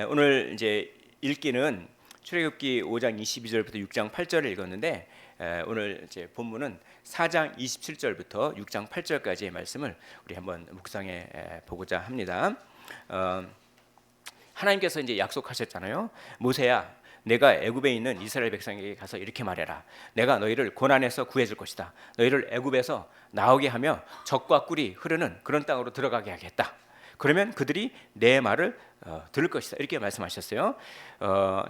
오늘 이제 읽기는 출애굽기 5장 22절부터 6장 8절을 읽었는데 오늘 이제 본문은 4장 27절부터 6장 8절까지의 말씀을 우리 한번 묵상해 보고자 합니다. 하나님께서 이제 약속하셨잖아요. 모세야, 내가 애굽에 있는 이스라엘 백성에게 가서 이렇게 말해라. 내가 너희를 고난에서 구해줄 것이다. 너희를 애굽에서 나오게 하며 젖과 꿀이 흐르는 그런 땅으로 들어가게 하겠다. 그러면 그들이 내 말을 들을 것이다. 이렇게 말씀하셨어요.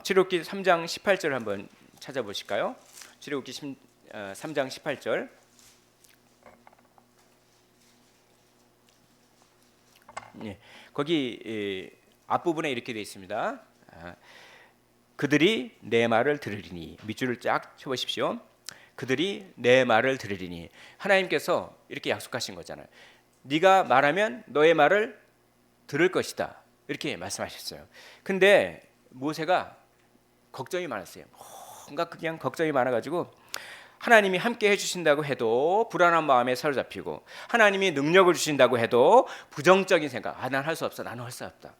출애굽기 3장 18절 한번 찾아보실까요? 출애굽기 3장 18절. 예, 거기 앞부분에 이렇게 되어 있습니다. 그들이 내 말을 들으리니, 밑줄을 쫙 쳐보십시오. 그들이 내 말을 들으리니, 하나님께서 이렇게 약속하신 거잖아요. 네가 말하면 너의 말을 들을 것이다, 이렇게 말씀하셨어요. 근데 모세가 걱정이 많았어요. 뭔가 그냥 걱정이 많아가지고 하나님이 함께 해주신다고 해도 불안한 마음에 사로잡히고, 하나님이 능력을 주신다고 해도 부정적인 생각, 난 할 수 없어, 나는 할 수 없다,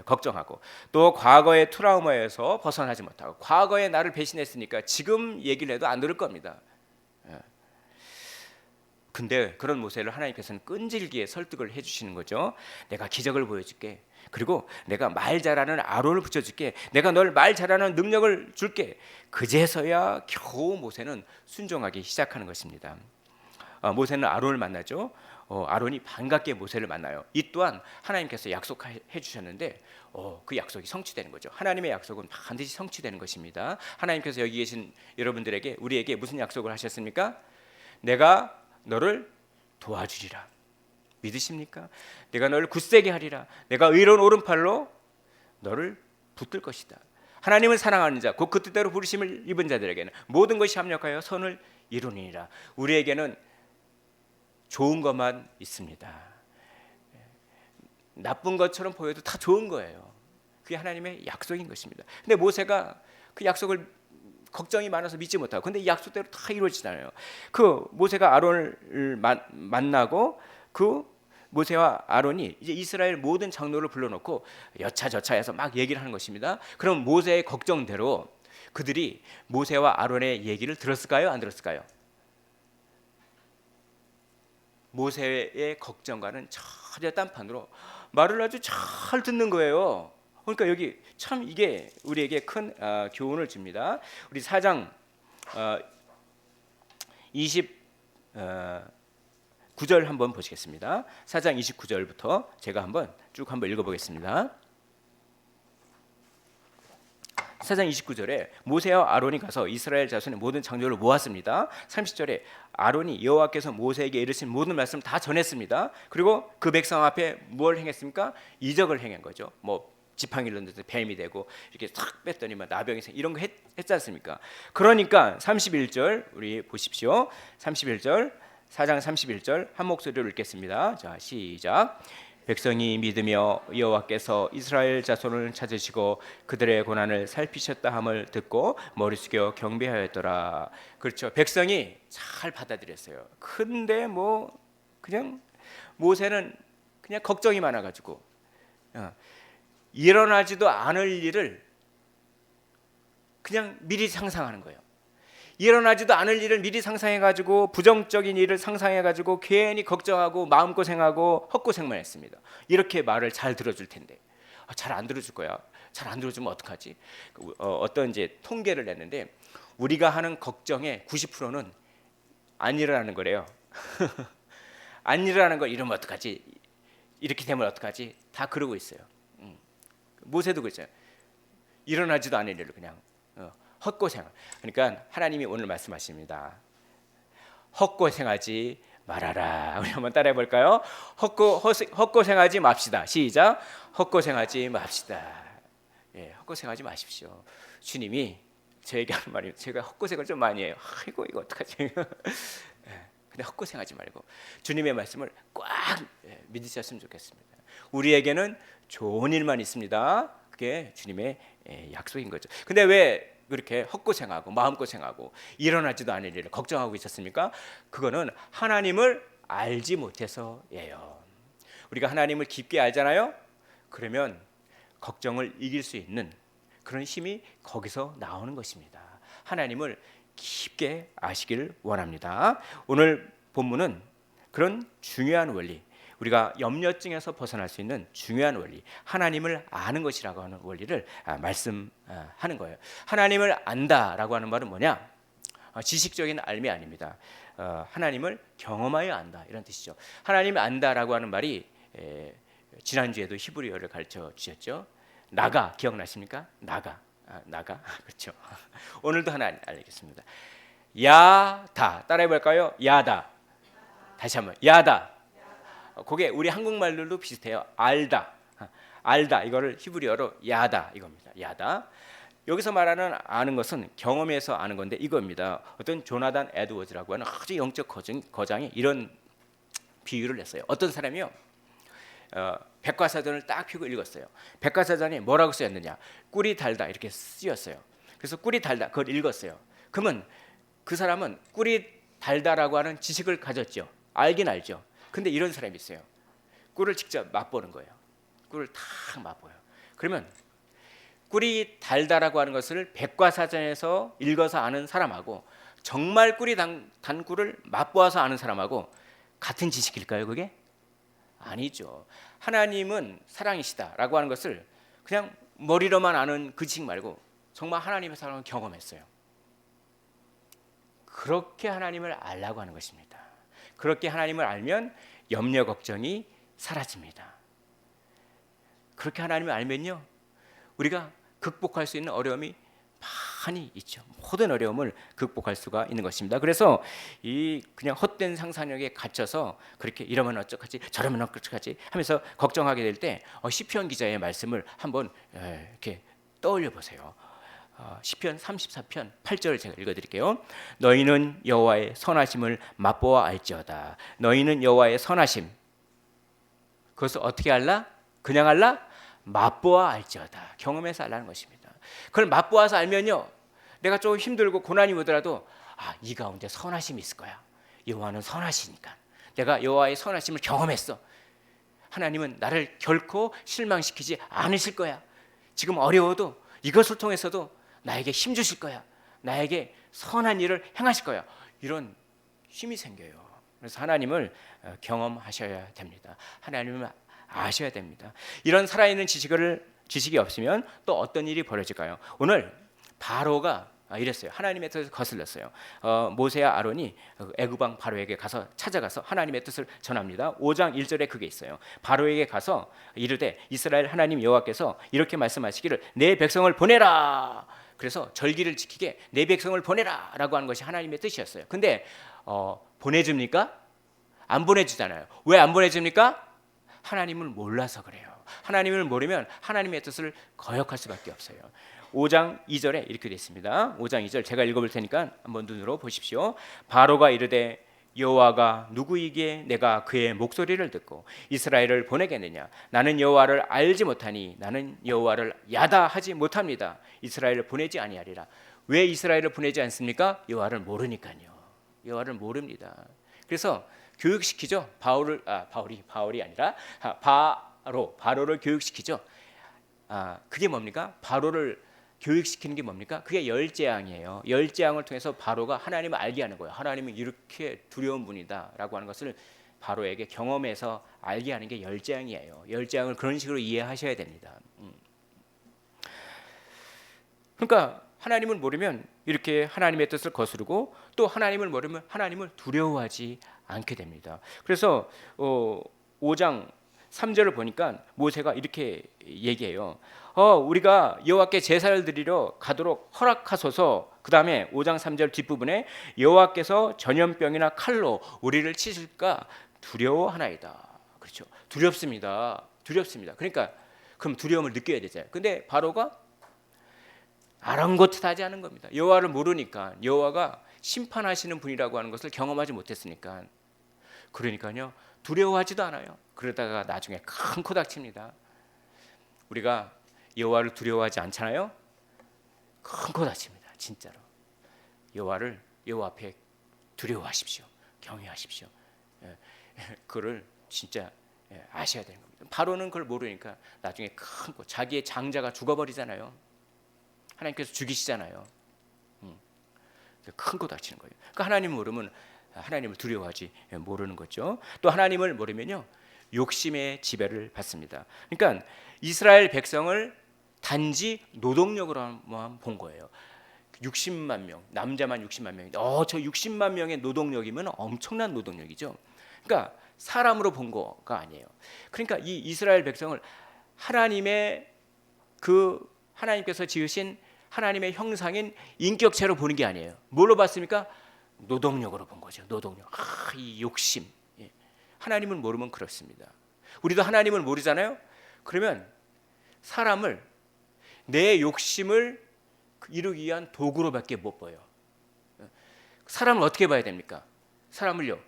걱정하고, 또 과거의 트라우마에서 벗어나지 못하고, 과거에 나를 배신했으니까 지금 얘기를 해도 안 들을 겁니다. 근데 그런 모세를 하나님께서는 끈질기게 설득을 해주시는 거죠. 내가 기적을 보여줄게. 그리고 내가 말 잘하는 아론을 붙여줄게. 내가 널 말 잘하는 능력을 줄게. 그제서야 겨우 모세는 순종하기 시작하는 것입니다. 모세는 아론을 만나죠. 아론이 반갑게 모세를 만나요. 이 또한 하나님께서 약속해 주셨는데 그 약속이 성취되는 거죠. 하나님의 약속은 반드시 성취되는 것입니다. 하나님께서 여기 계신 여러분들에게, 우리에게 무슨 약속을 하셨습니까? 내가 너를 도와주리라. 믿으십니까? 내가 너를 굳세게 하리라. 내가 의로운 오른팔로 너를 붙들 것이다. 하나님을 사랑하는 자, 곧 그 뜻대로 부르심을 입은 자들에게는 모든 것이 합력하여 선을 이루니라. 우리에게는 좋은 것만 있습니다. 나쁜 것처럼 보여도 다 좋은 거예요. 그게 하나님의 약속인 것입니다. 근데 모세가 그 약속을 걱정이 많아서 믿지 못하고, 근데 이 약속대로 다 이루어지잖아요. 그 모세가 아론을 만나고, 그 모세와 아론이 이제 이스라엘 모든 장로를 불러놓고 여차저차해서 막 얘기를 하는 것입니다. 그럼 모세의 걱정대로 그들이 모세와 아론의 얘기를 들었을까요? 안 들었을까요? 모세의 걱정과는 전혀 딴판으로 말을 아주 잘 듣는 거예요. 그러니까 여기 참 이게 우리에게 큰 교훈을 줍니다. 우리 4장 29절 한번 보시겠습니다. 4장 29절부터 제가 한번 쭉 한번 읽어보겠습니다. 4장 29절에 모세와 아론이 가서 이스라엘 자손의 모든 장로를 모았습니다. 30절에 아론이 여호와께서 모세에게 이르신 모든 말씀을 다 전했습니다. 그리고 그 백성 앞에 뭘 행했습니까? 이적을 행한 거죠. 뭐 지팡이를 넣는데 뱀이 되고, 이렇게 탁 뺐더니만 나병이 생, 이런 거 했지 않습니까? 그러니까 31절 우리 보십시오. 31절, 4장 31절 한 목소리로 읽겠습니다. 자, 시작. 백성이 믿으며 여호와께서 이스라엘 자손을 찾으시고 그들의 고난을 살피셨다 함을 듣고 머리 숙여 경배하였더라. 그렇죠. 백성이 잘 받아들였어요. 근데 뭐 그냥 모세는 그냥 걱정이 많아가지고 일어나지도 않을 일을 그냥 미리 상상하는 거예요. 일어나지도 않을 일을 미리 상상해가지고, 부정적인 일을 상상해가지고 괜히 걱정하고 마음고생하고 헛고생만 했습니다. 이렇게 말을 잘 들어줄 텐데 잘 안 들어줄 거야. 잘 안 들어주면 어떡하지? 어떤 이제 통계를 냈는데 우리가 하는 걱정의 90%는 안 일어나는 거래요. 안 일어나는 거, 이러면 어떡하지? 이렇게 되면 어떡하지? 다 그러고 있어요. 모세도 그랬잖아요. 일어나지도 않을 일을 그냥 헛고생. 그러니까 하나님이 오늘 말씀하십니다. 헛고생하지 말아라. 우리 한번 따라해 볼까요? 헛고생하지 맙시다. 시작. 헛고생하지 맙시다. 예, 헛고생하지 마십시오. 주님이 저에게 하는 말이에요. 제가 헛고생을 좀 많이 해요. 아이고 이거 어떡하지? 근데 헛고생하지 말고 주님의 말씀을 꽉 믿으셨으면 좋겠습니다. 우리에게는 좋은 일만 있습니다. 그게 주님의 약속인 거죠. 근데 왜 그렇게 헛고생하고 마음고생하고 일어나지도 않을 일을 걱정하고 있었습니까? 그거는 하나님을 알지 못해서예요. 우리가 하나님을 깊게 알잖아요. 그러면 걱정을 이길 수 있는 그런 힘이 거기서 나오는 것입니다. 하나님을 깊게 아시기를 원합니다. 오늘 본문은 그런 중요한 원리, 우리가 염려증에서 벗어날 수 있는 중요한 원리, 하나님을 아는 것이라고 하는 원리를 말씀하는 거예요. 하나님을 안다라고 하는 말은 뭐냐? 지식적인 알미 아닙니다. 하나님을 경험하여 안다, 이런 뜻이죠. 하나님을 안다라고 하는 말이 지난주에도 히브리어를 가르쳐 주셨죠. 나가, 기억나십니까? 나가. 그렇죠. 오늘도 하나 알겠습니다. 야다, 따라해 볼까요? 야다. 다시 한번, 야다. 그게 우리 한국말로도 비슷해요. 알다. 이거를 히브리어로 야다, 이겁니다. 야다. 여기서 말하는 아는 것은 경험에서 아는 건데 이겁니다. 어떤 조나단 에드워즈라고 하는 아주 영적 거장이 이런 비유를 냈어요. 어떤 사람이요, 백과사전을 딱 펴고 읽었어요. 백과사전이 뭐라고 쓰였느냐? 꿀이 달다, 이렇게 쓰였어요. 그래서 꿀이 달다, 그걸 읽었어요. 그러면 그 사람은 꿀이 달다라고 하는 지식을 가졌죠. 알긴 알죠. 근데 이런 사람이 있어요. 꿀을 직접 맛보는 거예요. 꿀을 탁 맛보요. 그러면 꿀이 달다라고 하는 것을 백과사전에서 읽어서 아는 사람하고 정말 꿀이 단 꿀을 맛보아서 아는 사람하고 같은 지식일까요, 그게? 아니죠. 하나님은 사랑이시다라고 하는 것을 그냥 머리로만 아는 그 지식 말고 정말 하나님의 사랑을 경험했어요. 그렇게 하나님을 알라고 하는 것입니다. 그렇게 하나님을 알면 염려 걱정이 사라집니다. 그렇게 하나님을 알면요, 우리가 극복할 수 있는 어려움이 많이 있죠. 모든 어려움을 극복할 수가 있는 것입니다. 그래서 이 그냥 헛된 상상력에 갇혀서 그렇게 이러면 어떡하지, 저러면 어떡하지 하면서 걱정하게 될 때 시편 기자의 말씀을 한번 이렇게 떠올려 보세요. 시편 34편 8절을 제가 읽어드릴게요. 너희는 여호와의 선하심을 맛보아 알지어다. 너희는 여호와의 선하심, 그것을 어떻게 알라? 그냥 알라? 맛보아 알지어다. 경험해서 알라는 것입니다. 그걸 맛보아서 알면요, 내가 좀 힘들고 고난이 오더라도 이 가운데 선하심이 있을 거야. 여호와는 선하시니까. 내가 여호와의 선하심을 경험했어. 하나님은 나를 결코 실망시키지 않으실 거야. 지금 어려워도 이것을 통해서도 나에게 힘 주실 거야. 나에게 선한 일을 행하실 거야. 이런 힘이 생겨요. 그래서 하나님을 경험하셔야 됩니다. 하나님을 아셔야 됩니다. 이런 살아있는 지식이 없으면 또 어떤 일이 벌어질까요? 오늘 바로가 이랬어요. 하나님의 뜻을 거슬렸어요. 모세와 아론이 애굽 왕 바로에게 가서 찾아가서 하나님의 뜻을 전합니다. 5장 1절에 그게 있어요. 바로에게 가서 이르되 이스라엘 하나님 여호와께서 이렇게 말씀하시기를 내 백성을 보내라. 그래서 절기를 지키게 내 백성을 보내라라고 하는 것이 하나님의 뜻이었어요. 근데 보내줍니까? 안 보내주잖아요. 왜 안 보내줍니까? 하나님을 몰라서 그래요. 하나님을 모르면 하나님의 뜻을 거역할 수밖에 없어요. 5장 2절에 이렇게 되어 있습니다. 5장 2절 제가 읽어볼 테니까 한번 눈으로 보십시오. 바로가 이르되 여호와가 누구이기에 내가 그의 목소리를 듣고 이스라엘을 보내겠느냐? 나는 여호와를 알지 못하니 나는 여호와를 야다하지 못합니다. 이스라엘을 보내지 아니하리라. 왜 이스라엘을 보내지 않습니까? 여호와를 모르니까요. 여호와를 모릅니다. 그래서 교육시키죠. 바울이 아니라 바로를 교육시키죠. 그게 뭡니까? 바로를 교육시키는 게 뭡니까? 그게 열재앙이에요. 열재앙을 통해서 바로가 하나님을 알게 하는 거예요. 하나님은 이렇게 두려운 분이다라고 하는 것을 바로에게 경험해서 알게 하는 게 열재앙이에요. 열재앙을 그런 식으로 이해하셔야 됩니다. 그러니까 하나님을 모르면 이렇게 하나님의 뜻을 거스르고 또 하나님을 모르면 하나님을 두려워하지 않게 됩니다. 그래서 5장 3절을 보니까 모세가 이렇게 얘기해요. 우리가 여호와께 제사를 드리러 가도록 허락하소서. 그 다음에 5장 3절 뒷부분에 여호와께서 전염병이나 칼로 우리를 치실까 두려워하나이다. 그렇죠. 두렵습니다. 그러니까 그럼 두려움을 느껴야 되잖아요. 근데 바로가 아랑곳하지 않은 겁니다. 여호와를 모르니까, 여호와가 심판하시는 분이라고 하는 것을 경험하지 못했으니까, 그러니까요 두려워하지도 않아요. 그러다가 나중에 큰 코 닥칩니다. 우리가 여호와를 두려워하지 않잖아요. 큰 코 닥칩니다. 진짜로. 여호와 앞에 두려워하십시오. 경외하십시오. 그를 진짜 아셔야 되는 겁니다. 바로는 그걸 모르니까 나중에 큰 거, 자기의 장자가 죽어버리잖아요. 하나님께서 죽이시잖아요. 큰 거 다치는 거예요. 그러니까 하나님을 모르면 하나님을 두려워하지 모르는 거죠. 또 하나님을 모르면요 욕심의 지배를 받습니다. 그러니까 이스라엘 백성을 단지 노동력으로만 본 거예요. 60만 명, 남자만 60만 명인데 저 60만 명의 노동력이면 엄청난 노동력이죠. 그러니까 사람으로 본 거가 아니에요. 그러니까 이 이스라엘 백성을 하나님의 하나님께서 지으신 하나님의 형상인 인격체로 보는 게 아니에요. 뭘로 봤습니까? 노동력으로 본 거죠. 노동력. 이 욕심. 하나님을 모르면 그렇습니다. 우리도 하나님을 모르잖아요. 그러면 사람을 내 욕심을 이루기 위한 도구로밖에 못 봐요. 사람을 어떻게 봐야 됩니까? 사람을요.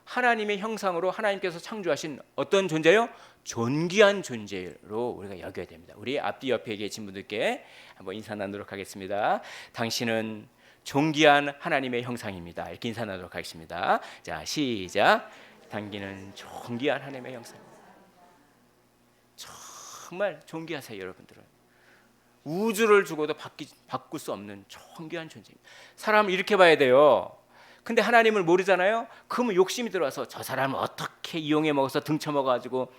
하나님의 형상으로 하나님께서 창조하신 어떤 존재요? 존귀한 존재로 우리가 여겨야 됩니다. 우리 앞뒤 옆에 계신 분들께 한번 인사 나누도록 하겠습니다. 당신은 존귀한 하나님의 형상입니다. 이렇게 인사 나누도록 하겠습니다. 자, 시작. 당신은 존귀한 하나님의 형상. 정말 존귀하세요, 여러분들은. 우주를 주고도 바꿀 수 없는 존귀한 존재입니다. 사람을 이렇게 봐야 돼요. 근데 하나님을 모르잖아요. 그러면 욕심이 들어와서 저 사람을 어떻게 이용해 먹어서 등쳐먹어가지고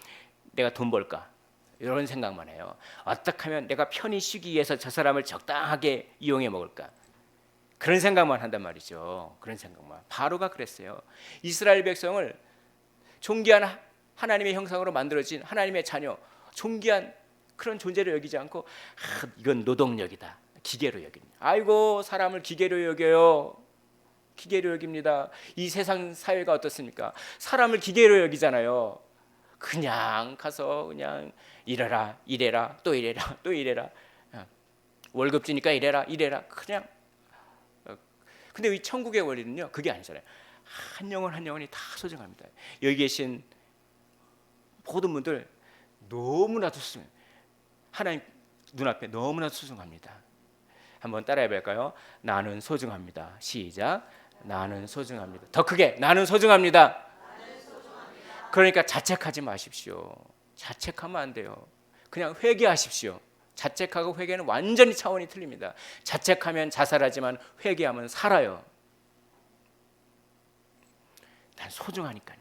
내가 돈 벌까 이런 생각만 해요. 어떻게 하면 내가 편히 쉬기 위해서 저 사람을 적당하게 이용해 먹을까 그런 생각만 한단 말이죠. 그런 생각만. 바로가 그랬어요. 이스라엘 백성을 존귀한 하나님의 형상으로 만들어진 하나님의 자녀, 존귀한 그런 존재로 여기지 않고 이건 노동력이다, 기계로 여깁니다. 아이고 사람을 기계로 여겨요. 기계로 여깁니다. 이 세상 사회가 어떻습니까? 사람을 기계로 여기잖아요. 그냥 가서 그냥 일해라 또 일해라 또 일해라. 월급 주니까 일해라 그냥. 근데 이 천국의 원리는요 그게 아니잖아요. 한 영혼 한 영혼이 다 소중합니다. 여기 계신 모든 분들 너무나도 소중해요. 하나님 눈앞에 너무나도 소중합니다. 한번 따라해 볼까요? 나는 소중합니다. 시작. 나는 소중합니다. 더 크게 나는 소중합니다. 그러니까 자책하지 마십시오. 자책하면 안 돼요. 그냥 회개하십시오. 자책하고 회개는 완전히 차원이 틀립니다. 자책하면 자살하지만 회개하면 살아요. 난 소중하니까요.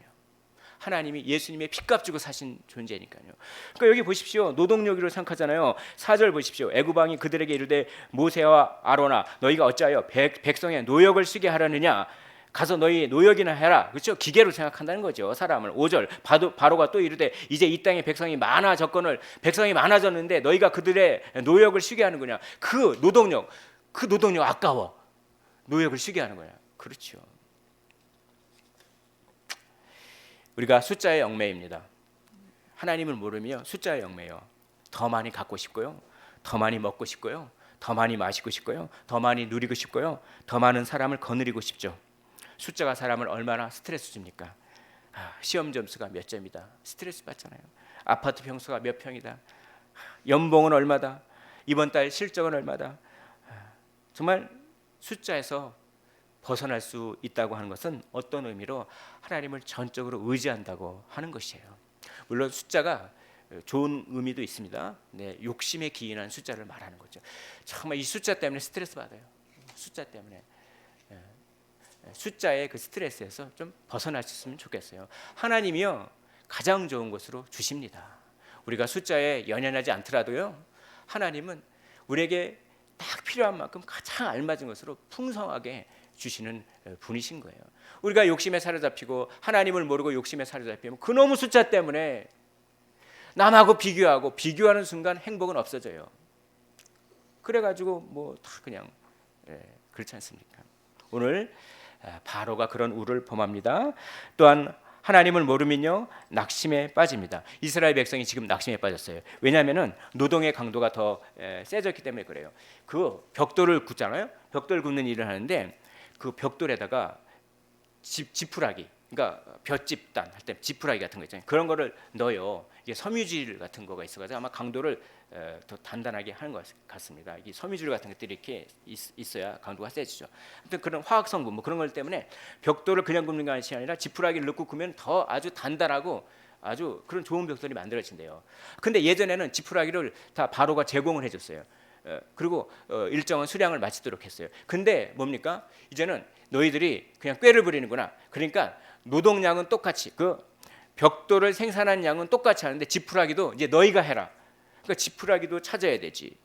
하나님이 예수님의 핏값 주고 사신 존재니까요. 그러니까 여기 보십시오. 노동력으로 생각하잖아요. 4절 보십시오. 애굽 왕이 그들에게 이르되 모세와 아론아 너희가 어찌하여 백성의 노역을 쓰게 하려느냐. 가서 너희 노역이나 해라. 그렇죠? 기계로 생각한다는 거죠. 사람을. 5절 바로가 또 이르되 이제 이 땅에 백성이 많아졌는데 너희가 그들의 노역을 쉬게 하는구냐. 그 노동력 아까워. 노역을 쉬게 하는 거야. 그렇죠. 우리가 숫자의 영매입니다. 하나님을 모르면 숫자의 영매요. 더 많이 갖고 싶고요. 더 많이 먹고 싶고요. 더 많이 마시고 싶고요. 더 많이 누리고 싶고요. 더 많은 사람을 거느리고 싶죠. 숫자가 사람을 얼마나 스트레스 줍니까? 시험 점수가 몇 점이다. 스트레스 받잖아요. 아파트 평수가 몇 평이다. 연봉은 얼마다. 이번 달 실적은 얼마다. 정말 숫자에서 벗어날 수 있다고 하는 것은 어떤 의미로 하나님을 전적으로 의지한다고 하는 것이에요. 물론 숫자가 좋은 의미도 있습니다. 네, 욕심에 기인한 숫자를 말하는 거죠. 정말 이 숫자 때문에 스트레스 받아요. 숫자 때문에. 숫자의 그 스트레스에서 좀 벗어나셨으면 좋겠어요. 하나님이요 가장 좋은 것으로 주십니다. 우리가 숫자에 연연하지 않더라도요 하나님은 우리에게 딱 필요한 만큼 가장 알맞은 것으로 풍성하게 주시는 분이신 거예요. 우리가 욕심에 사로잡히고 하나님을 모르고 욕심에 사로잡히면 그놈의 숫자 때문에 남하고 비교하는 순간 행복은 없어져요. 그래가지고 뭐 다 그냥 그렇지 않습니까? 오늘 바로가 그런 우를 범합니다. 또한 하나님을 모르면요 낙심에 빠집니다. 이스라엘 백성이 지금 낙심에 빠졌어요. 왜냐하면은 노동의 강도가 더 세졌기 때문에 그래요. 그 벽돌을 굽잖아요. 벽돌 굽는 일을 하는데 그 벽돌에다가 지푸라기, 그러니까 볏짚단 할 때 지푸라기 같은 거 있잖아요. 그런 거를 넣어요. 이게 섬유질 같은 거가 있어가지고 아마 강도를 더 단단하게 하는 것 같습니다. 이 섬유질 같은 것들이 이렇게 있어야 강도가 세지죠. 아무튼 그런 화학 성분 뭐 그런 것 때문에 벽돌을 그냥 굽는 것이 아니라 지푸라기를 넣고 굽면 더 아주 단단하고 아주 그런 좋은 벽돌이 만들어진대요. 근데 예전에는 지푸라기를 다 바로가 제공을 해줬어요. 그리고 일정한 수량을 마치도록 했어요. 근데 뭡니까? 이제는 너희들이 그냥 꾀를 부리는구나. 그러니까 노동량은 똑같이 그 벽돌을 생산한 양은 똑같이 하는데 지푸라기도 이제 너희가 해라. 그러니까 지푸라기도 찾아야 되지.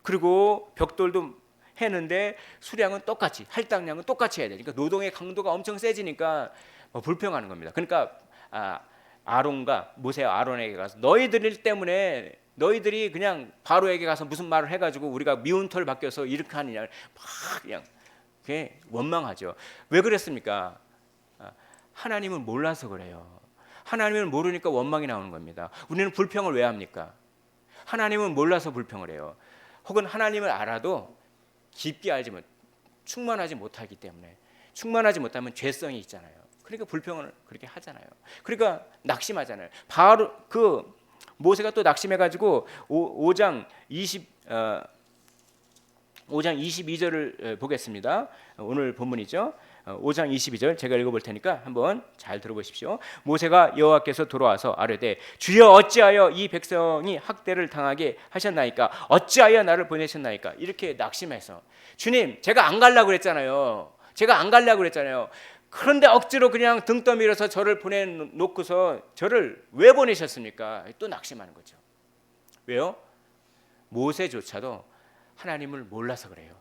그리고 벽돌도 했는데 수량은 똑같이 할당량은 똑같이 해야 되니까 노동의 강도가 엄청 세지니까 불평하는 겁니다. 그러니까 아론과 모세와 아론에게 가서 너희들 때문에 너희들이 그냥 바로에게 가서 무슨 말을 해가지고 우리가 미운 털 바뀌어서 이렇게 하느냐 막 그냥 그게 원망하죠. 왜 그랬습니까? 하나님을 몰라서 그래요. 하나님을 모르니까 원망이 나오는 겁니다. 우리는 불평을 왜 합니까? 하나님을 몰라서 불평을 해요. 혹은 하나님을 알아도 깊게 알지 못, 충만하지 못하기 때문에 충만하지 못하면 죄성이 있잖아요. 그러니까 불평을 그렇게 하잖아요. 그러니까 낙심하잖아요. 바로 그 모세가 또 낙심해가지고 5장 22절을 보겠습니다. 오늘 본문이죠. 5장 22절 제가 읽어볼 테니까 한번 잘 들어보십시오. 모세가 여호와께서 돌아와서 아뢰되 주여 어찌하여 이 백성이 학대를 당하게 하셨나이까? 어찌하여 나를 보내셨나이까? 이렇게 낙심해서 주님 제가 안 가려고 그랬잖아요. 제가 안 가려고 그랬잖아요. 그런데 억지로 그냥 등 떠밀어서 저를 보내놓고서 저를 왜 보내셨습니까? 또 낙심하는 거죠. 왜요? 모세조차도 하나님을 몰라서 그래요.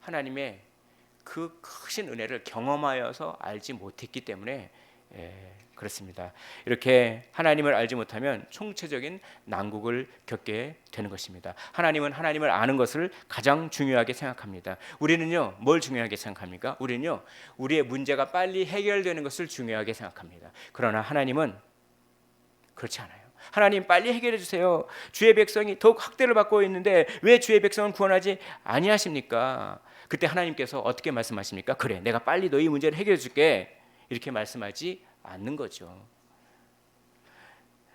하나님의 그 크신 은혜를 경험하여서 알지 못했기 때문에 그렇습니다. 이렇게 하나님을 알지 못하면 총체적인 난국을 겪게 되는 것입니다. 하나님은 하나님을 아는 것을 가장 중요하게 생각합니다. 우리는요, 뭘 중요하게 생각합니까? 우리는요, 우리의 문제가 빨리 해결되는 것을 중요하게 생각합니다. 그러나 하나님은 그렇지 않아요. 하나님 빨리 해결해 주세요. 주의 백성이 더욱 학대를 받고 있는데 왜 주의 백성을 구원하지 아니하십니까? 그때 하나님께서 어떻게 말씀하십니까? 그래, 내가 빨리 너희 문제를 해결해 줄게. 이렇게 말씀하지 않는 거죠.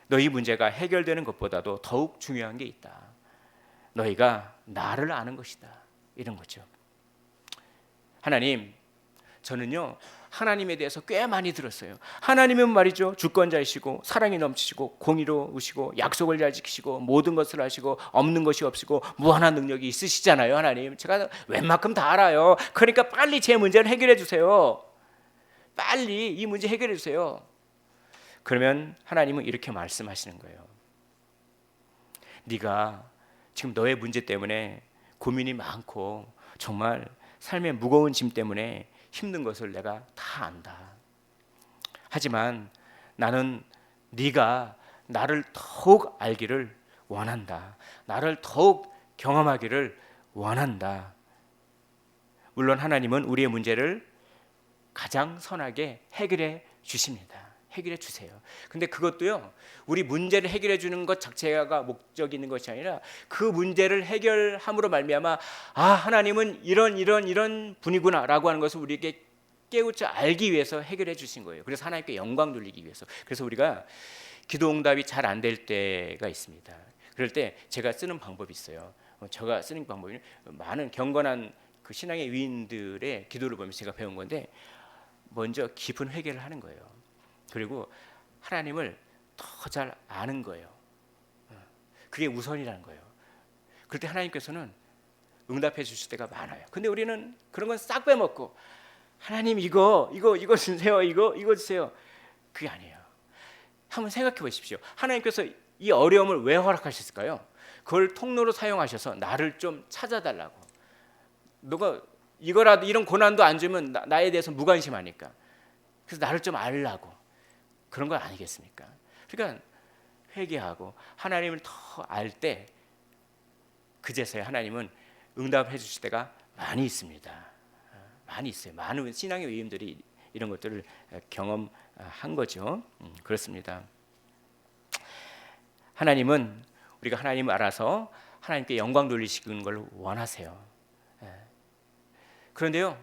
너희 문제가 해결되는 것보다도 더욱 중요한 게 있다. 너희가 나를 아는 것이다. 이런 거죠. 하나님, 저는요 하나님에 대해서 꽤 많이 들었어요. 하나님은 말이죠 주권자이시고 사랑이 넘치시고 공의로우시고 약속을 잘 지키시고 모든 것을 아시고 없는 것이 없으시고 무한한 능력이 있으시잖아요. 하나님, 제가 웬만큼 다 알아요. 그러니까 빨리 제 문제를 해결해 주세요. 빨리 이 문제 해결해 주세요. 그러면 하나님은 이렇게 말씀하시는 거예요. 네가 지금 너의 문제 때문에 고민이 많고 정말 삶의 무거운 짐 때문에 힘든 것을 내가 다 안다. 하지만 나는 네가 나를 더욱 알기를 원한다. 나를 더욱 경험하기를 원한다. 물론 하나님은 우리의 문제를 가장 선하게 해결해 주십니다. 해결해 주세요. 근데 그것도요, 우리 문제를 해결해 주는 것 자체가 목적이 있는 것이 아니라 그 문제를 해결함으로 말미암아 하나님은 이런 분이구나라고 하는 것을 우리에게 깨우쳐 알기 위해서 해결해 주신 거예요. 그래서 하나님께 영광 돌리기 위해서. 그래서 우리가 기도 응답이 잘 안 될 때가 있습니다. 그럴 때 제가 쓰는 방법이 있어요. 제가 쓰는 방법이 많은 경건한 그 신앙의 위인들의 기도를 보면서 제가 배운 건데, 먼저 깊은 회개를 하는 거예요. 그리고 하나님을 더 잘 아는 거예요. 그게 우선이라는 거예요. 그럴 때 하나님께서는 응답해 주실 때가 많아요. 근데 우리는 그런 건 싹 빼먹고 하나님 이거 주세요. 이거 주세요. 그게 아니에요. 한번 생각해 보십시오. 하나님께서 이 어려움을 왜 허락하셨을까요? 그걸 통로로 사용하셔서 나를 좀 찾아달라고. 너가 이거라도 이런 고난도 안 주면 나에 대해서 무관심하니까. 그래서 나를 좀 알라고. 그런 거 아니겠습니까? 그러니까 회개하고 하나님을 더 알 때 그제서야 하나님은 응답해 주실 때가 많이 있습니다. 많이 있어요. 많은 신앙의 위임들이 이런 것들을 경험한 거죠. 그렇습니다. 하나님은 우리가 하나님을 알아서 하나님께 영광 돌리시는 걸 원하세요. 그런데요,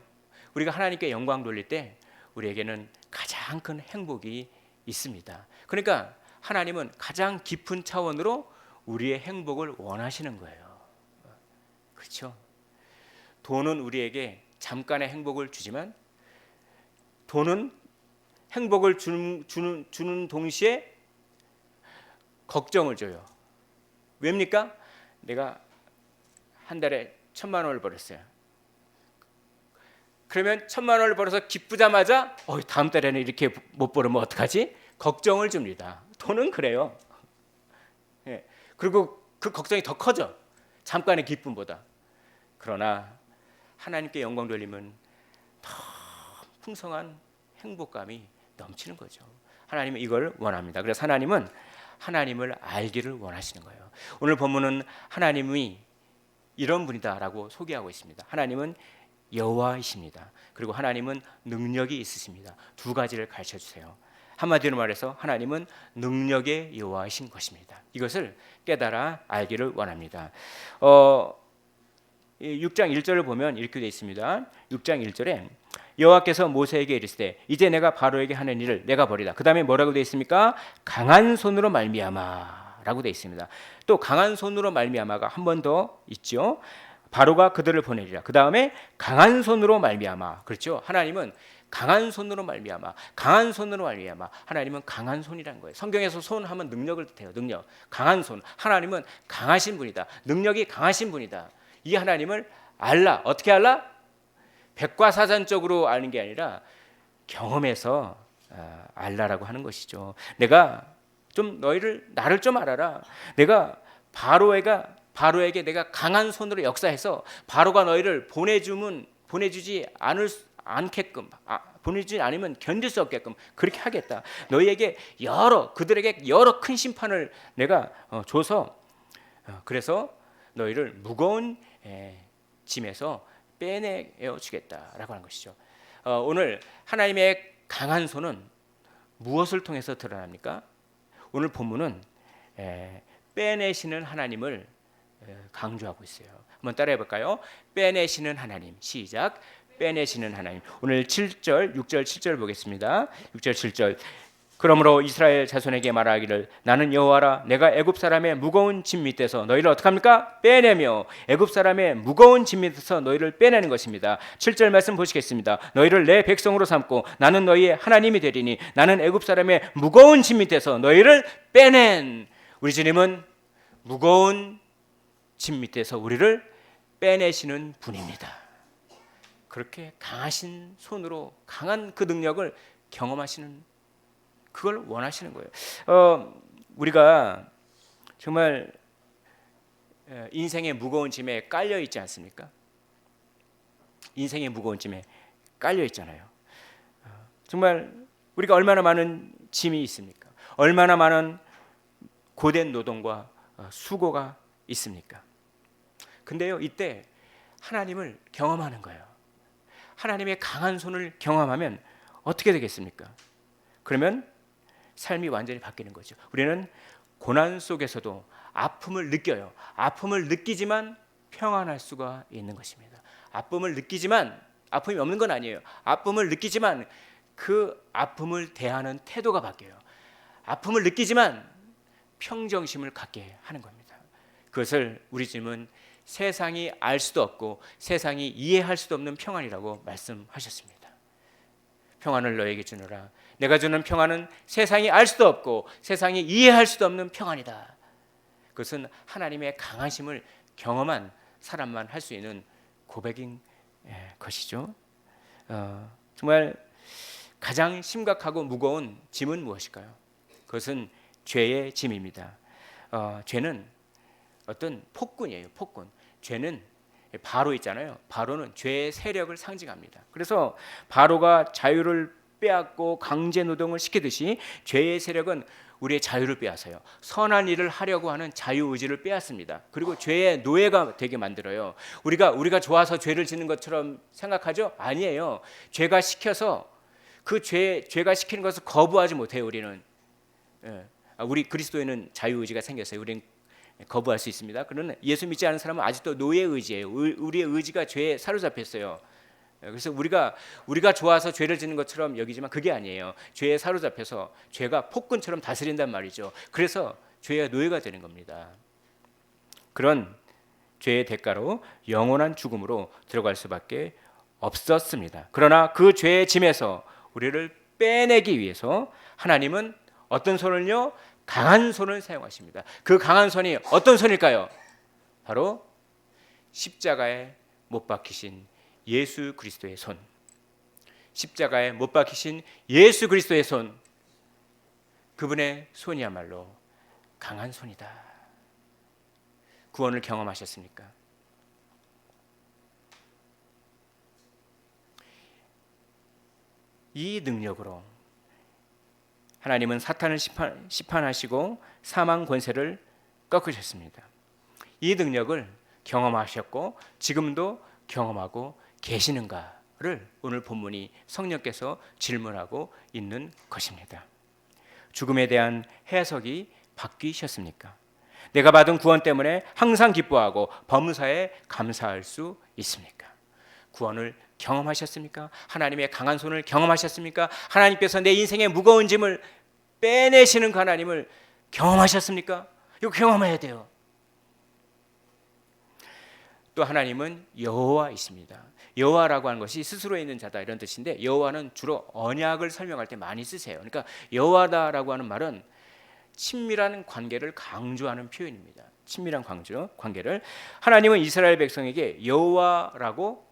우리가 하나님께 영광 돌릴 때 우리에게는 가장 큰 행복이 있습니다. 그러니까 하나님은 가장 깊은 차원으로 우리의 행복을 원하시는 거예요. 그렇죠? 돈은 우리에게 잠깐의 행복을 주지만 돈은 행복을 주는 동시에 걱정을 줘요. 왜입니까? 내가 한 달에 1,000만 원을 벌었어요. 그러면 1,000만 원을 벌어서 기쁘자마자 다음 달에는 이렇게 못 벌으면 어떡하지? 걱정을 줍니다. 돈은 그래요. 예. 그리고 그 걱정이 더 커져. 잠깐의 기쁨보다. 그러나 하나님께 영광 돌리면 더 풍성한 행복감이 넘치는 거죠. 하나님은 이걸 원합니다. 그래서 하나님은 하나님을 알기를 원하시는 거예요. 오늘 본문은 하나님이 이런 분이다라고 소개하고 있습니다. 하나님은 여호와이십니다. 그리고 하나님은 능력이 있으십니다. 두 가지를 가르쳐 주세요. 한마디로 말해서 하나님은 능력의 여호와이신 것입니다. 이것을 깨달아 알기를 원합니다. 6장 1절을 보면 이렇게 되어 있습니다. 6장 1절에 여호와께서 모세에게 이르시되 이제 내가 바로에게 하는 일을 내가 버리다. 그 다음에 뭐라고 되어 있습니까? 강한 손으로 말미암아 라고 되어 있습니다. 또 강한 손으로 말미암아가 한 번 더 있죠. 바로가 그들을 보내리라. 그 다음에 강한 손으로 말미암아. 그렇죠. 하나님은 강한 손으로 말미암아. 강한 손으로 말미암아. 하나님은 강한 손이라는 거예요. 성경에서 손 하면 능력을 뜻해요. 능력. 강한 손. 하나님은 강하신 분이다. 능력이 강하신 분이다. 이 하나님을 알라. 어떻게 알라? 백과사전적으로 아는 게 아니라 경험해서 알라라고 하는 것이죠. 내가 좀 나를 좀 알아라. 내가 바로에게 내가 강한 손으로 역사해서 바로가 너희를 보내주지 않게끔 보내주지 않으면 견딜 수 없게끔 그렇게 하겠다. 너희에게 그들에게 여러 큰 심판을 내가 줘서 그래서 너희를 무거운 짐에서 빼내어 주겠다라고 하는 것이죠. 오늘 하나님의 강한 손은 무엇을 통해서 드러납니까? 오늘 본문은 빼내시는 하나님을 강조하고 있어요. 한번 따라해 볼까요? 빼내시는 하나님. 시작. 빼내시는 하나님. 오늘 7절, 6절, 7절 보겠습니다. 6절, 7절. 그러므로 이스라엘 자손에게 말하기를 나는 여호와라. 내가 애굽 사람의 무거운 짐 밑에서 너희를 어떻게 합니까? 빼내며 애굽 사람의 무거운 짐 밑에서 너희를 빼내는 것입니다. 7절 말씀 보시겠습니다. 너희를 내 백성으로 삼고 나는 너희의 하나님이 되리니 나는 애굽 사람의 무거운 짐 밑에서 너희를 빼낸. 우리 주님은 무거운 짐 밑에서 우리를 빼내시는 분입니다. 그렇게 강하신 손으로 강한 그 능력을 경험하시는 그걸 원하시는 거예요. 우리가 정말 인생의 무거운 짐에 깔려 있지 않습니까? 인생의 무거운 짐에 깔려 있잖아요. 정말 우리가 얼마나 많은 짐이 있습니까? 얼마나 많은 고된 노동과 수고가 있습니까? 근데요, 이때 하나님을 경험하는 거예요. 하나님의 강한 손을 경험하면 어떻게 되겠습니까? 그러면 삶이 완전히 바뀌는 거죠. 우리는 고난 속에서도 아픔을 느껴요. 아픔을 느끼지만 평안할 수가 있는 것입니다. 아픔을 느끼지만 아픔이 없는 건 아니에요. 아픔을 느끼지만 그 아픔을 대하는 태도가 바뀌어요. 아픔을 느끼지만 평정심을 갖게 하는 겁니다. 그것을 우리 주님은 세상이 알 수도 없고 세상이 이해할 수도 없는 평안이라고 말씀하셨습니다. 평안을 너에게 주노라. 내가 주는 평안은 세상이 알 수도 없고 세상이 이해할 수도 없는 평안이다. 그것은 하나님의 강하심을 경험한 사람만 할 수 있는 고백인 것이죠. 정말 가장 심각하고 무거운 짐은 무엇일까요? 그것은 죄의 짐입니다. 죄는 어떤 폭군이에요. 폭군. 죄는 바로 있잖아요. 바로는 죄의 세력을 상징합니다. 그래서 바로가 자유를 빼앗고 강제 노동을 시키듯이 죄의 세력은 우리의 자유를 빼앗아요. 선한 일을 하려고 하는 자유 의지를 빼앗습니다. 그리고 죄의 노예가 되게 만들어요. 우리가 좋아서 죄를 짓는 것처럼 생각하죠? 아니에요. 죄가 시켜서 죄가 시키는 것을 거부하지 못해요. 우리는 우리 그리스도인은 자유 의지가 생겼어요. 우리는 거부할 수 있습니다. 그러나 예수 믿지 않은 사람은 아직도 노예 의지예요. 우리의 의지가 죄에 사로잡혔어요. 그래서 우리가 좋아서 죄를 짓는 것처럼 여기지만 그게 아니에요. 죄에 사로잡혀서 죄가 폭군처럼 다스린단 말이죠. 그래서 죄의 노예가 되는 겁니다. 그런 죄의 대가로 영원한 죽음으로 들어갈 수밖에 없었습니다. 그러나 그 죄의 짐에서 우리를 빼내기 위해서 하나님은 어떤 손을요? 강한 손을 사용하십니다. 그 강한 손이 어떤 손일까요? 바로 십자가에 못 박히신 예수 그리스도의 손. 십자가에 못 박히신 예수 그리스도의 손. 그분의 손이야말로 강한 손이다. 구원을 경험하셨습니까? 이 능력으로 하나님은 사탄을 심판하시고 사망 권세를 꺾으셨습니다. 이 능력을 경험하셨고 지금도 경험하고 계시는가를 오늘 본문이 성령께서 질문하고 있는 것입니다. 죽음에 대한 해석이 바뀌셨습니까? 내가 받은 구원 때문에 항상 기뻐하고 범사에 감사할 수 있습니까? 구원을 경험하셨습니까? 하나님의 강한 손을 경험하셨습니까? 하나님께서 내 인생의 무거운 짐을 빼내시는 그 하나님을 경험하셨습니까? 이거 경험해야 돼요. 또 하나님은 여호와이십니다. 여호와라고 하는 것이 스스로 있는 자다 이런 뜻인데 여호와는 주로 언약을 설명할 때 많이 쓰세요. 그러니까 여호와다라고 하는 말은 친밀한 관계를 강조하는 표현입니다. 친밀한 관계를 하나님은 이스라엘 백성에게 여호와라고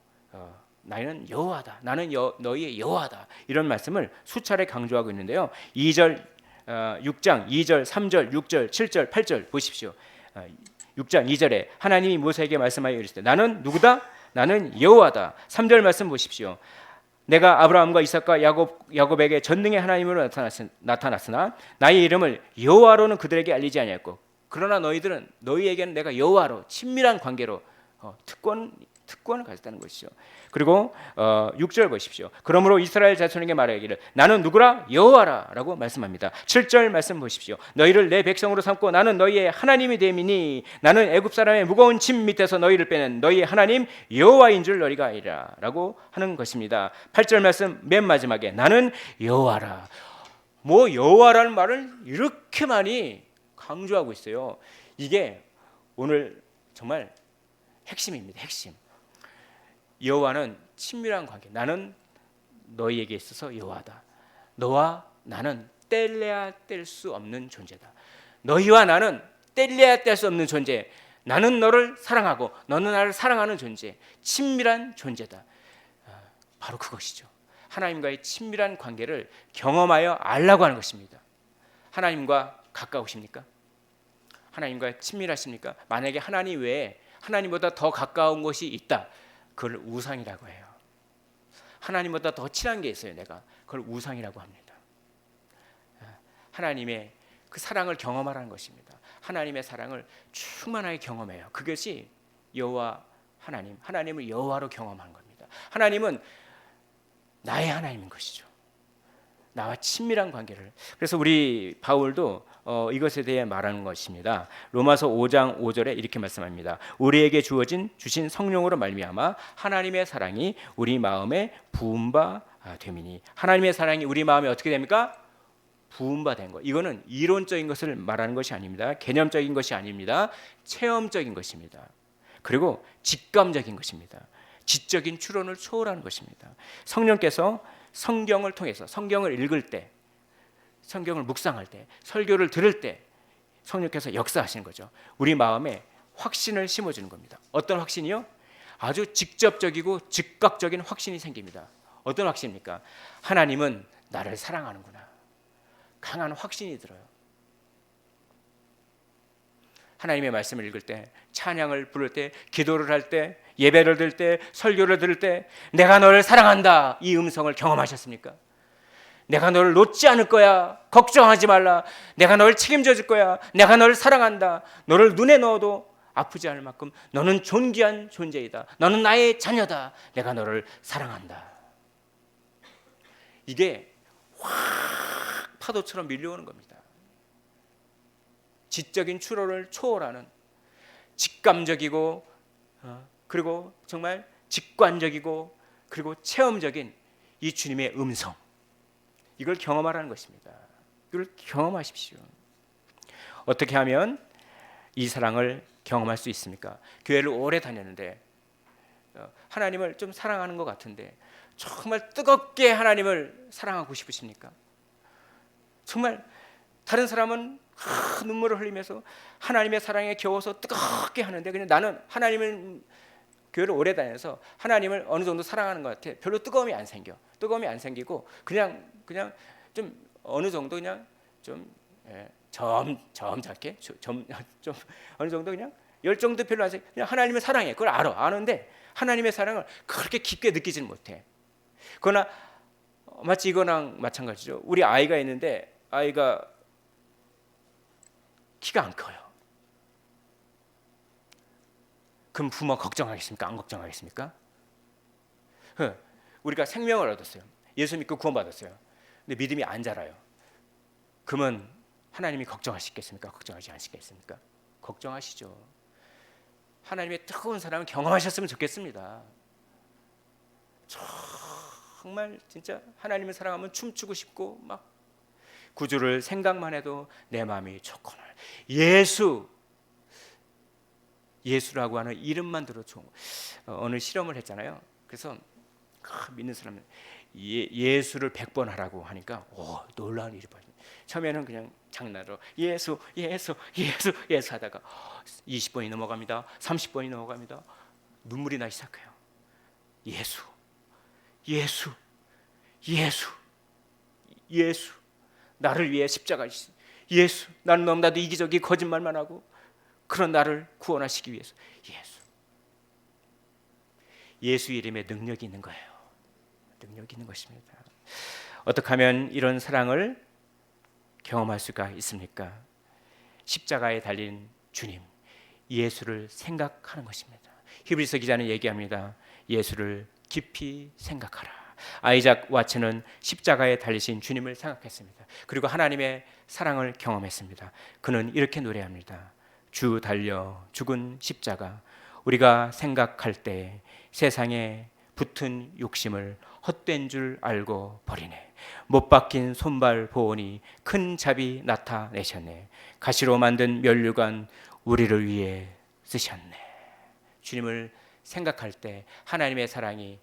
나는 여호와다. 나는 너희의 여호와다. 이런 말씀을 수차례 강조하고 있는데요. 6장 2절, 3절, 6절, 7절, 8절 보십시오. 6장 2절에 하나님이 모세에게 말씀하여 이르시되 나는 누구다? 나는 여호와다. 3절 말씀 보십시오. 내가 아브라함과 이삭과 야곱에게 전능의 하나님으로 나타났으나 나의 이름을 여호와로는 그들에게 알리지 아니하였고 그러나 너희에게는 내가 여호와로 친밀한 관계로 특권을 가졌다는 것이죠. 그리고 6절 보십시오. 그러므로 이스라엘 자손에게 말하기를 나는 누구라? 여호와라 라고 말씀합니다. 7절 말씀 보십시오. 너희를 내 백성으로 삼고 나는 너희의 하나님이 됨이니 나는 애굽 사람의 무거운 짐 밑에서 너희를 빼는 너희의 하나님 여호와인 줄 너희가 알리라 라고 하는 것입니다. 8절 말씀 맨 마지막에 나는 여호와라. 여호와라는 말을 이렇게 많이 강조하고 있어요. 이게 오늘 정말 핵심입니다. 핵심. 여호와는 친밀한 관계. 나는 너희에게 있어서 여호와다. 너와 나는 뗄래야 뗄 수 없는 존재다. 너희와 나는 뗄래야 뗄 수 없는 존재. 나는 너를 사랑하고 너는 나를 사랑하는 존재. 친밀한 존재다. 바로 그것이죠. 하나님과의 친밀한 관계를 경험하여 알라고 하는 것입니다. 하나님과 가까우십니까? 하나님과 친밀하십니까? 만약에 하나님 외에 하나님보다 더 가까운 것이 있다. 그걸 우상이라고 해요. 하나님보다 더 친한 게 있어요. 내가 그걸 우상이라고 합니다. 하나님의 그 사랑을 경험하라는 것입니다. 하나님의 사랑을 충만하게 경험해요. 그것이 여호와 하나님을 여호와로 경험하는 겁니다. 하나님은 나의 하나님인 것이죠. 나와 친밀한 관계를. 그래서 우리 바울도 이것에 대해 말하는 것입니다. 로마서 5장 5절에 이렇게 말씀합니다. 우리에게 주신 성령으로 말미암아 하나님의 사랑이 우리 마음에 부은 바 됨이니. 하나님의 사랑이 우리 마음에 어떻게 됩니까? 부은 바 된 것. 이거는 이론적인 것을 말하는 것이 아닙니다. 개념적인 것이 아닙니다. 체험적인 것입니다. 그리고 직감적인 것입니다. 지적인 추론을 초월하는 것입니다. 성령께서 성경을 통해서 성경을 읽을 때, 성경을 묵상할 때, 설교를 들을 때 성령께서 역사하시는 거죠. 우리 마음에 확신을 심어주는 겁니다. 어떤 확신이요? 아주 직접적이고 즉각적인 확신이 생깁니다. 어떤 확신입니까? 하나님은 나를 사랑하는구나. 강한 확신이 들어요. 하나님의 말씀을 읽을 때, 찬양을 부를 때, 기도를 할 때, 예배를 드릴 때, 설교를 들을 때 내가 너를 사랑한다. 이 음성을 경험하셨습니까? 내가 너를 놓지 않을 거야. 걱정하지 말라. 내가 너를 책임져 줄 거야. 내가 너를 사랑한다. 너를 눈에 넣어도 아프지 않을 만큼 너는 존귀한 존재이다. 너는 나의 자녀다. 내가 너를 사랑한다. 이게 확 파도처럼 밀려오는 겁니다. 지적인 추론을 초월하는 직감적이고 그리고 정말 직관적이고 그리고 체험적인 이 주님의 음성, 이걸 경험하라는 것입니다. 이걸 경험하십시오. 어떻게 하면 이 사랑을 경험할 수 있습니까? 교회를 오래 다녔는데 하나님을 좀 사랑하는 것 같은데 정말 뜨겁게 하나님을 사랑하고 싶으십니까? 정말 다른 사람은 눈물을 흘리면서 하나님의 사랑에 겨워서 뜨겁게 하는데, 그냥 나는 하나님을 교회를 오래 다녀서 하나님을 어느 정도 사랑하는 것 같아. 별로 뜨거움이 안 생기고 그냥 좀 어느 정도 그냥 좀 점잖게 좀 어느 정도 그냥 열정도 별로 안 생겨. 그냥 하나님을 사랑해. 그걸 아는데 하나님의 사랑을 그렇게 깊게 느끼지는 못해. 그러나 마치 이거랑 마찬가지죠. 우리 아이가 있는데 아이가 키가 안 커요. 그럼 부모 걱정하겠습니까? 안 걱정하겠습니까? 우리가 생명을 얻었어요. 예수 믿고 구원받았어요. 근데 믿음이 안 자라요. 그러면 하나님이 걱정하시겠습니까? 걱정하지 않으시겠습니까? 걱정하시죠. 하나님의 뜨거운 사랑을 경험하셨으면 좋겠습니다. 정말 진짜 하나님을 사랑하면 춤추고 싶고 막 구주를 생각만 해도 내 마음이 좋거늘. 예수라고 하는 이름만 들어도 어느 실험을 했잖아요. 그래서 믿는 사람은 예수를 100번 하라고 하니까 놀라운 일이 벌어져요. 처음에는 그냥 장난으로 예수 하다가 20번이 넘어갑니다. 30번이 넘어갑니다. 눈물이 나기 시작해요. 예수 나를 위해 십자가 지신 예수, 나는 너무나도 이기적이 거짓말만 하고 그런 나를 구원하시기 위해서 예수 이름에 능력이 있는 거예요. 능력이 있는 것입니다. 어떻게 하면 이런 사랑을 경험할 수가 있습니까? 십자가에 달린 주님, 예수를 생각하는 것입니다. 히브리서 기자는 얘기합니다. 예수를 깊이 생각하라. 아이작 와츠는 십자가에 달리신 주님을 생각했습니다. 그리고 하나님의 사랑을 경험했습니다. 그는 이렇게 노래합니다. 주 달려 죽은 십자가, 우리가 생각할 때 세상에 붙은 욕심을 헛된 줄 알고 버리네. 못 박힌 손발 보오니 큰 자비 나타내셨네. 가시로 만든 면류관 우리를 위해 쓰셨네. 주님을 생각할 때 하나님의 사랑이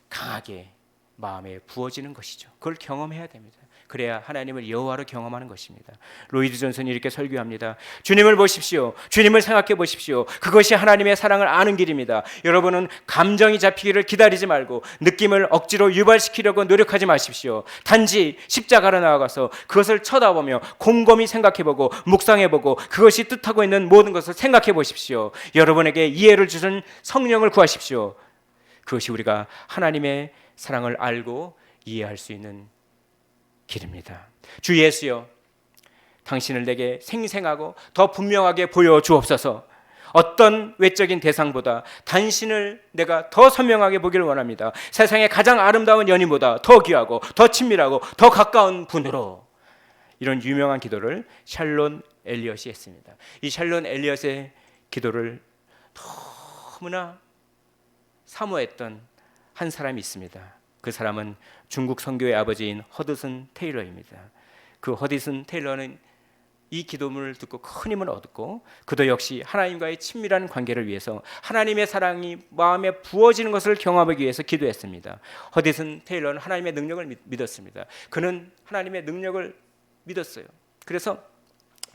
강하게 마음에 부어지는 것이죠. 그걸 경험해야 됩니다. 그래야 하나님을 여호와로 경험하는 것입니다. 로이드 존슨이 이렇게 설교합니다. 주님을 보십시오. 주님을 생각해 보십시오. 그것이 하나님의 사랑을 아는 길입니다. 여러분은 감정이 잡히기를 기다리지 말고 느낌을 억지로 유발시키려고 노력하지 마십시오. 단지 십자가로 나아가서 그것을 쳐다보며 곰곰이 생각해보고 묵상해보고 그것이 뜻하고 있는 모든 것을 생각해 보십시오. 여러분에게 이해를 주신 성령을 구하십시오. 그것이 우리가 하나님의 사랑을 알고 이해할 수 있는 길입니다. 주 예수여, 당신을 내게 생생하고 더 분명하게 보여주옵소서. 어떤 외적인 대상보다 당신을 내가 더 선명하게 보기를 원합니다. 세상의 가장 아름다운 연인보다 더 귀하고 더 친밀하고 더 가까운 분으로. 이런 유명한 기도를 샬론 엘리엇이 했습니다. 이 샬론 엘리엇의 기도를 너무나 사모했던 한 사람이 있습니다. 그 사람은 중국 선교의 아버지인 허드슨 테일러입니다. 그 허드슨 테일러는 이 기도문을 듣고 큰 힘을 얻었고 그도 역시 하나님과의 친밀한 관계를 위해서 하나님의 사랑이 마음에 부어지는 것을 경험하기 위해서 기도했습니다. 허드슨 테일러는 하나님의 능력을 믿었습니다. 그는 하나님의 능력을 믿었어요. 그래서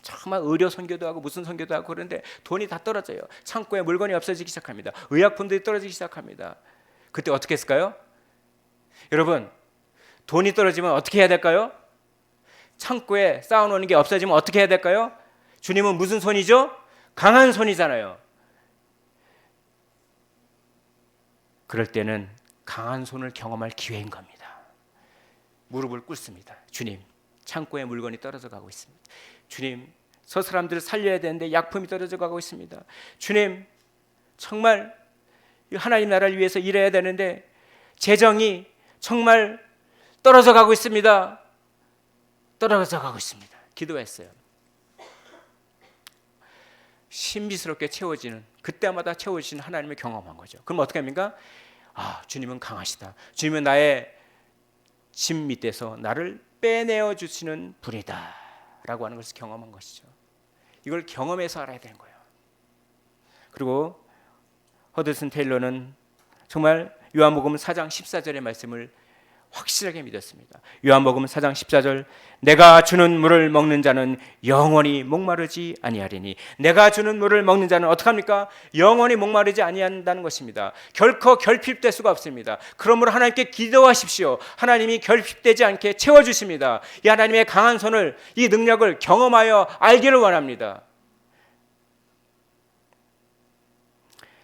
정말 의료 선교도 하고 무슨 선교도 하고 그런데 돈이 다 떨어져요. 창고에 물건이 없어지기 시작합니다. 의약품들이 떨어지기 시작합니다. 그때 어떻게 했을까요? 여러분, 돈이 떨어지면 어떻게 해야 될까요? 창고에 쌓아놓은 게 없어지면 어떻게 해야 될까요? 주님은 무슨 손이죠? 강한 손이잖아요. 그럴 때는 강한 손을 경험할 기회인 겁니다. 무릎을 꿇습니다. 주님, 창고에 물건이 떨어져 가고 있습니다. 주님, 저 사람들을 살려야 되는데 약품이 떨어져 가고 있습니다. 주님, 정말 하나님 나라를 위해서 일해야 되는데 재정이 정말 떨어져 가고 있습니다. 떨어져 가고 있습니다. 기도했어요. 신비스럽게 채워지는, 그때마다 채워지는 하나님을 경험한 거죠. 그럼 어떻게 합니까? 주님은 강하시다. 주님은 나의 짐 밑에서 나를 빼내어 주시는 분이다 라고 하는 것을 경험한 것이죠. 이걸 경험해서 알아야 되는 거예요. 그리고 허드슨 테일러는 정말 요한복음 4장 14절의 말씀을 확실하게 믿었습니다. 요한복음 4장 14절, 내가 주는 물을 먹는 자는 영원히 목마르지 아니하리니. 내가 주는 물을 먹는 자는 어떡합니까? 영원히 목마르지 아니한다는 것입니다. 결코 결핍될 수가 없습니다. 그러므로 하나님께 기도하십시오. 하나님이 결핍되지 않게 채워주십니다. 이 하나님의 강한 손을, 이 능력을 경험하여 알기를 원합니다.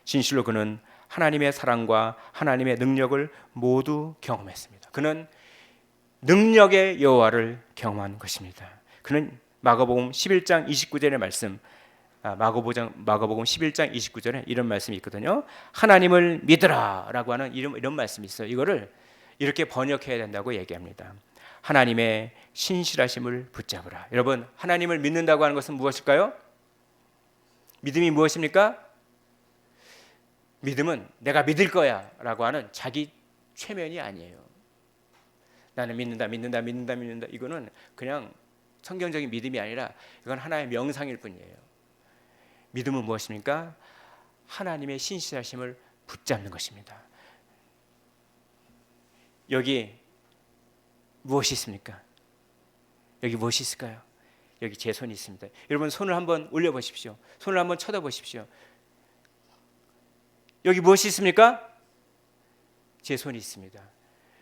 진실로 그는 하나님의 사랑과 하나님의 능력을 모두 경험했습니다. 그는 능력의 여호와를 경험한 것입니다. 그는 마가복음 11장 29절의 말씀, 마가복음 11장 29절에 이런 말씀이 있거든요. 하나님을 믿으라 라고 하는 이런 말씀이 있어요. 이거를 이렇게 번역해야 된다고 얘기합니다. 하나님의 신실하심을 붙잡으라. 여러분, 하나님을 믿는다고 하는 것은 무엇일까요? 믿음이 무엇입니까? 믿음은 내가 믿을 거야 라고 하는 자기 최면이 아니에요. 나는 믿는다. 이거는 그냥 성경적인 믿음이 아니라 이건 하나의 명상일 뿐이에요. 믿음은 무엇입니까? 하나님의 신실하심을 붙잡는 것입니다. 여기 무엇이 있습니까? 여기 무엇이 있을까요? 여기 제 손이 있습니다. 여러분, 손을 한번 올려보십시오. 손을 한번 쳐다보십시오. 여기 무엇이 있습니까? 제 손이 있습니다.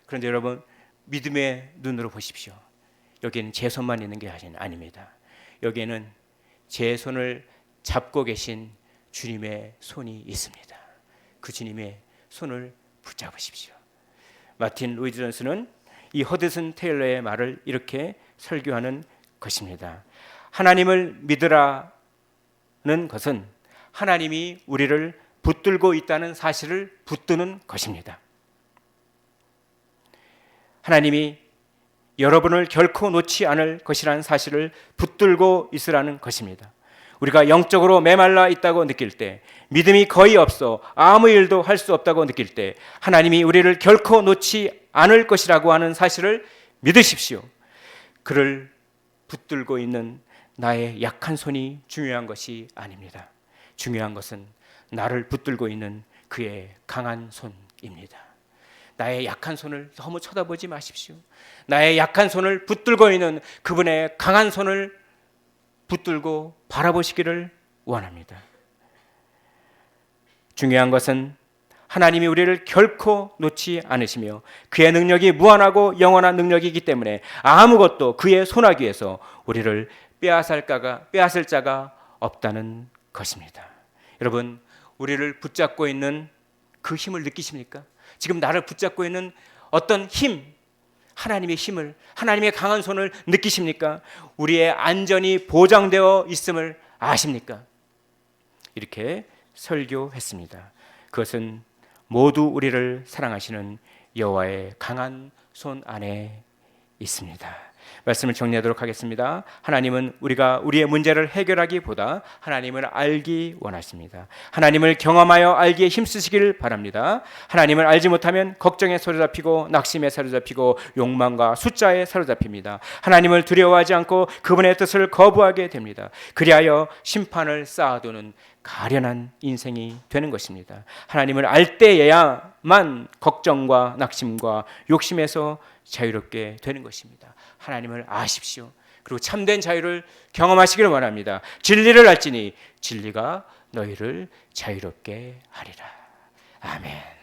그런데 여러분, 믿음의 눈으로 보십시오. 여기는 제 손만 있는 게 아닙니다. 여기에는 제 손을 잡고 계신 주님의 손이 있습니다. 그 주님의 손을 붙잡으십시오. 마틴 루이드 존스는 이 허드슨 테일러의 말을 이렇게 설교하는 것입니다. 하나님을 믿으라는 것은 하나님이 우리를 붙들고 있다는 사실을 붙드는 것입니다. 하나님이 여러분을 결코 놓지 않을 것이라는 사실을 붙들고 있으라는 것입니다. 우리가 영적으로 메말라 있다고 느낄 때, 믿음이 거의 없어 아무 일도 할 수 없다고 느낄 때, 하나님이 우리를 결코 놓지 않을 것이라고 하는 사실을 믿으십시오. 그를 붙들고 있는 나의 약한 손이 중요한 것이 아닙니다. 중요한 것은 나를 붙들고 있는 그의 강한 손입니다. 나의 약한 손을 너무 쳐다보지 마십시오. 나의 약한 손을 붙들고 있는 그분의 강한 손을 붙들고 바라보시기를 원합니다. 중요한 것은 하나님이 우리를 결코 놓지 않으시며 그의 능력이 무한하고 영원한 능력이기 때문에 아무것도 그의 손아귀에서 우리를 빼앗을 자가 없다는 것입니다. 여러분, 우리를 붙잡고 있는 그 힘을 느끼십니까? 지금 나를 붙잡고 있는 어떤 힘, 하나님의 힘을, 하나님의 강한 손을 느끼십니까? 우리의 안전이 보장되어 있음을 아십니까? 이렇게 설교했습니다. 그것은 모두 우리를 사랑하시는 여호와의 강한 손 안에 있습니다. 말씀을 정리하도록 하겠습니다. 하나님은 우리가 우리의 문제를 해결하기보다 하나님을 알기 원하십니다. 하나님을 경험하여 알기에 힘쓰시길 바랍니다. 하나님을 알지 못하면 걱정에 사로잡히고 낙심에 사로잡히고 욕망과 숫자에 사로잡힙니다. 하나님을 두려워하지 않고 그분의 뜻을 거부하게 됩니다. 그리하여 심판을 쌓아두는 가련한 인생이 되는 것입니다. 하나님을 알 때에야만 걱정과 낙심과 욕심에서 자유롭게 되는 것입니다. 하나님을 아십시오. 그리고 참된 자유를 경험하시기를 원합니다. 진리를 알지니 진리가 너희를 자유롭게 하리라. 아멘.